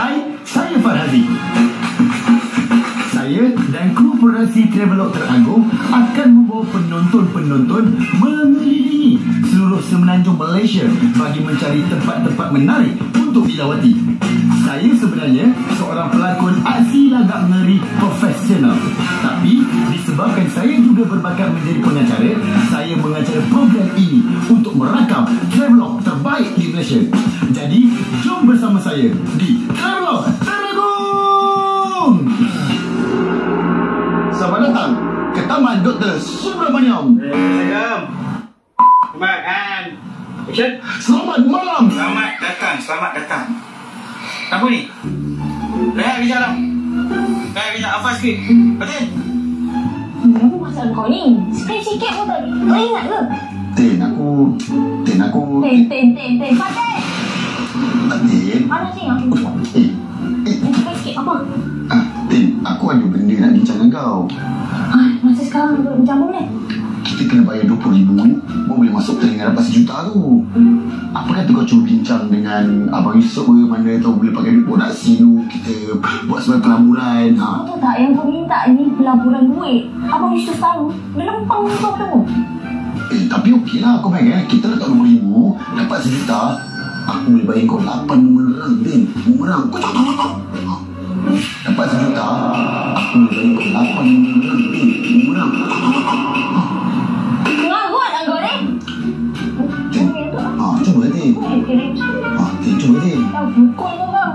Hai, saya Farhazi. Saya dan kru produksi Travelog Teragung akan membawa penonton-penonton mengelilingi seluruh semenanjung Malaysia bagi mencari tempat-tempat menarik untuk dilawati. Saya sebenarnya seorang pelakon aksi lagak ngeri profesional. Tapi disebabkan saya juga berbakat menjadi pengacara, saya mengacara program ini untuk merakam Travelog terbaik di Malaysia. Jadi, jom bersama saya di Travelog Teragung. Selamat datang ke Taman Dr. Subramaniam. Assalamualaikum. Makan. Action. Selamat malam. Selamat datang. Apa ni? Rehat kejap lah. Rehat kejap, apa skrip? Betul? Apa masalah kau ni? Skrip sikit pun tak ingat ke? Ten, aku... Ten. Paten. Ten. Mana sih aku? Cakap sikit, apa? Ten, aku ada benda nak bincang dengan kau. Masa sekarang macam mana? Kita kena bayar RM20,000 baru boleh masuk telinga dapat RM1 tu. Apa kata kau cuba bincang dengan Abang Yusof ke, mana tahu boleh pakai duit produksi tu, kita buat sebagai pelaburan. Kau tahu tak yang kau minta ni pelaburan duit? Abang Yusof tahu. Dia lempang kau tahu. Tapi okey lah, kau bayar. Kita letak RM20,000 dapat RM1. Aku boleh bayar kau 8 bumerang, Din. Bumerang. Kau cakap. Dapat RM1. Aku boleh bayar kau 8 bumerang, Din. Bumerang. Mengagut lah kau ni. Cuba Din. Cuba Din. Tahu pukul kau bang.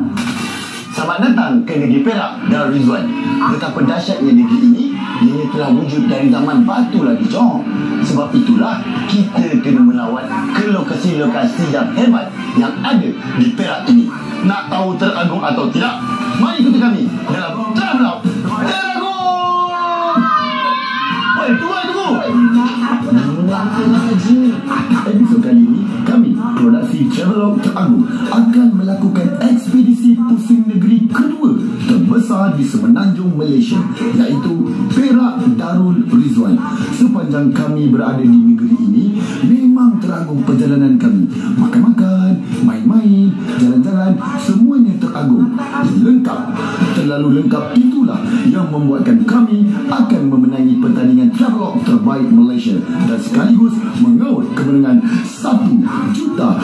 Selamat datang ke negeri Perak Darul Rizwan. Betapa dahsyatnya negeri ini, ia telah wujud dari zaman batu lagi, Jom. Sebab itulah kita kena melawat ke lokasi-lokasi yang hebat yang ada di Perak ini. Nak tahu teragung atau tidak? Mari ikuti kami dalam Travelog Teragung. Hei, tunggu. Episod kali ini, kami, produksi Travelog Teragung, akan melakukan ekspedisi pusing negeri kedua terbesar di semenanjung Malaysia, iaitu Perak Darul Rizwan. Sepanjang kami berada di negeri ini, memang teragung perjalanan kami. Makan-makan, main-main, jalan-jalan, semuanya teragung. Lengkap. Terlalu lengkap itulah yang membuatkan kami akan memenangi pertandingan Travelog terbaik Malaysia dan sekaligus mengaut kemenangan RM1 juta.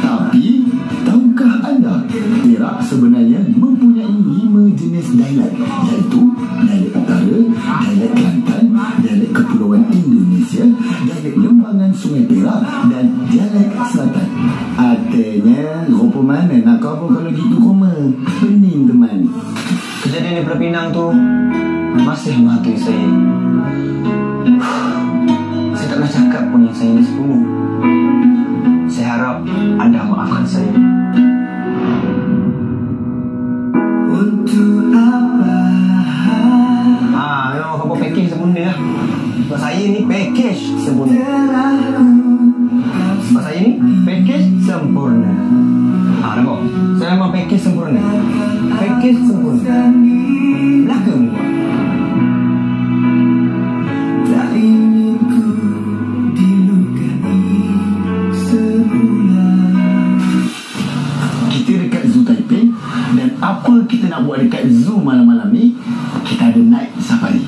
Tapi, tahukah anda, Perak sebenarnya mempunyai 5 jenis dialek, iaitu dialek utara, dialek Kelantan, dialek Kepulauan Indonesia, dialek Lembangan Sungai Perak dan dialek Selatan. Artinya, rupa mana nak kau apa kalau gitu koma? Pening teman. Kejadian di Pulau Pinang tu masih menghantui saya. Saya tak pernah cakap pun yang saya ini sepenuh. Saya harap anda maafkan saya. Untuk apa? Memang kau package sempurna lah. Sebab saya ni package sempurna. Sebab saya ni package sempurna. Nampak? Saya memang package sempurna. Package sempurna. Belakang ni buat. Tak ingin ku dilukai sebulan. Kita dekat Zoo Taipei, dan apa kita nak buat dekat zoo malam-malam ni? Kita ada night safari.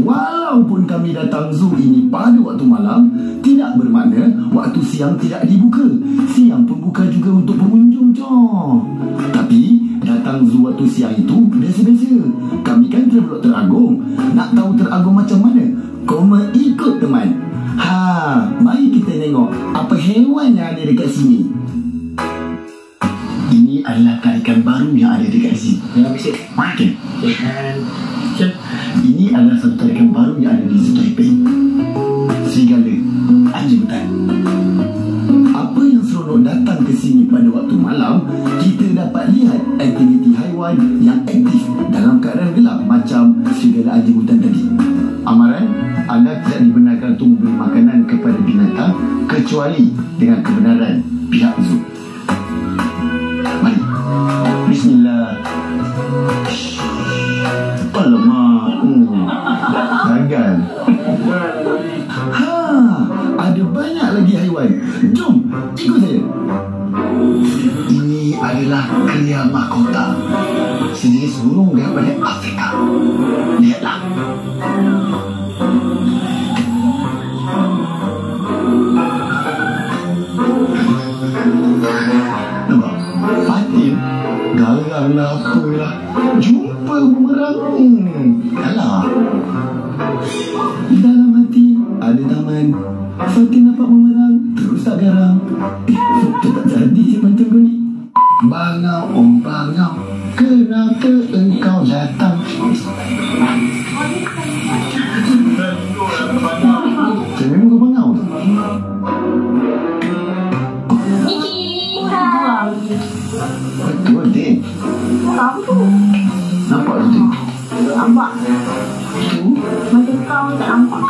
Walaupun kami datang zoo ini pada waktu malam, tidak bermakna waktu siang tidak dibuka. Siang pun buka juga untuk pengunjung, Jom. Tapi datang zoo waktu siang itu biasa-biasa. Kami kan Travelog Teragung. Nak tahu teragung macam mana? Koma ikut teman. Mari kita tengok apa hewan yang ada dekat sini. Ini adalah tarikan baru yang ada dekat sini. Jangan bisik. Makin. And action. Ini adalah satu tarikan baru yang ada di Zoo Taipei. Serigala, anjing hutan. Apa yang seronok datang ke sini pada waktu malam, kita dapat lihat aktiviti haiwan yang aktif dalam keadaan gelap macam serigala anjing hutan tadi. Amaran, anda tidak dibenarkan untuk memberi makanan kepada binatang kecuali dengan kebenaran pihak zoo. Mari. Bismillah. Alamak. Gagal. Ada banyak lagi haiwan. Jom, ikut saya. adalah kria mahkota, sejenis burung daripada Afrika. Lihatlah. Nampak? Fatin garang lah apalah. Jumpa bumerang. Kalah. Dalam hati ada taman. Fatin nampak bumerang, terus tak garang. Tak jadi macam kau ni. Bangau, bangau, kenapa engkau datang? Saya memang kau bangau tu. Niki, hai. Betul, Din. Kau tu. Nampak tu, Din? Nampak. Tu? Macam kau tak nampak.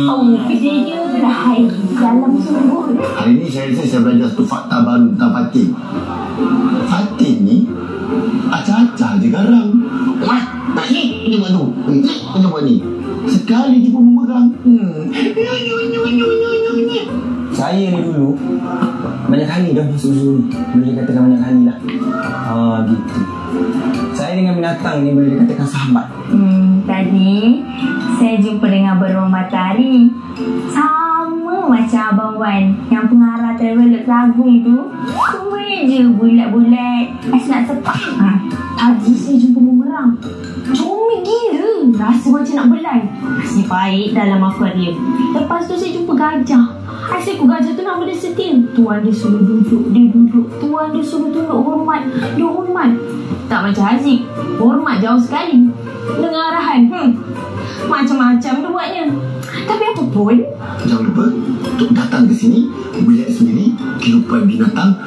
Oh, dia lah. Dalam sungguh. Hari ni saya rasa saya belajar satu fakta baru tentang Fatin. Fatin ni acah-acah je garang. Wah, tak ni macam tu. Macam mana ni? Sekali dia pun bumerang. Saya ni dulu banyak kali dah masuk zoo ni. Boleh dikatakan banyak kali lah. Gitu. Saya dengan binatang ni boleh dikatakan sahabat. Tadi saya jumpa dengan beruang matahari. Sama macam Abang Wan yang pengarah Traveler Agung tu. Semua je bulat-bulat. Asyik nak sepak. Tadi saya jumpa bumerang. Comel gila. Rasa macam nak belai. Nasib baik dalam akuarium. Lepas tu saya jumpa gajah. Asyik gajah tu nama dia setia. Tuan dia suruh duduk, dia duduk. Tuan dia suruh tunduk, hormat, dia hormat. Tak macam Haziq, hormat jauh sekali. Dengar arahan, macam-macam dia buatnya. Tapi apa pun, Jangan lupa untuk datang ke sini, melihat sendiri kehidupan binatang